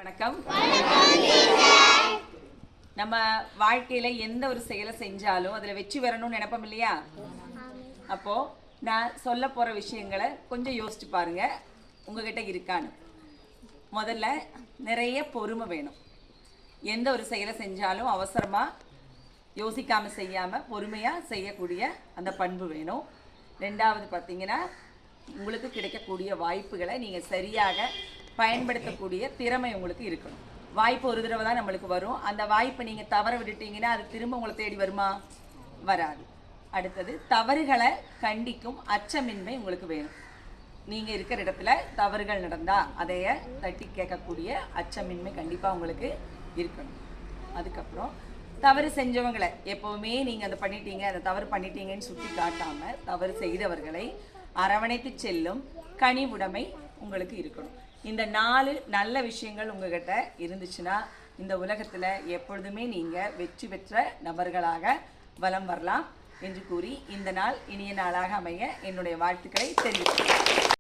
வணக்கம். நம்ம வாழ்க்கையில எந்த ஒரு செயலை செஞ்சாலும் அதுல வெற்றி வரணும்னு நினைப்போம் இல்லையா? அப்போ நான் சொல்ல போற விஷயங்களை கொஞ்சம் யோசிச்சு பாருங்க, உங்ககிட்ட இருக்கான்னு. முதல்ல நிறைய பொறுமை வேணும். எந்த ஒரு செயலை செஞ்சாலும் அவசரமா யோசிக்காம செய்யாம பொறுமையா செய்யக்கூடிய அந்த பண்பு வேணும். ரெண்டாவது பார்த்தீங்கன்னா, உங்களுக்கு கிடைக்கக்கூடிய வாய்ப்புகளை நீங்க சரியாக பயன்படுத்தக்கூடிய திறமை உங்களுக்கு இருக்கணும். வாய்ப்பு ஒரு தடவை தான் நம்மளுக்கு வரும். அந்த வாய்ப்பை நீங்கள் தவற விட்டுட்டீங்கன்னா அது திரும்ப உங்களை தேடி வருமா? வராது. அடுத்தது, தவறுகளை கண்டிக்கும் அச்சமின்மை உங்களுக்கு வேணும். நீங்கள் இருக்கிற இடத்துல தவறுகள் நடந்தால் அதைய தட்டி கேட்கக்கூடிய அச்சமின்மை கண்டிப்பாக உங்களுக்கு இருக்கணும். அதுக்கப்புறம் தவறு செஞ்சவங்களை எப்போவுமே நீங்கள் அதை பண்ணிட்டீங்க, அதை தவறு பண்ணிட்டீங்கன்னு சுட்டி காட்டாமல் தவறு செய்தவர்களை அரவணைத்து செல்லும் கனிவுடைமை உங்களுக்கு இருக்கணும். இந்த 4 நல்ல விஷயங்கள் உங்ககிட்ட இருந்துச்சுன்னா இந்த உலகத்தில் எப்பொழுதுமே நீங்கள் வெற்றி பெற்ற நபர்களாக வலம் வரலாம் என்று கூறி இந்த நாள் இனிய நாளாக அமைய என்னுடைய வாழ்த்துக்களை தெரிவிக்கிறேன்.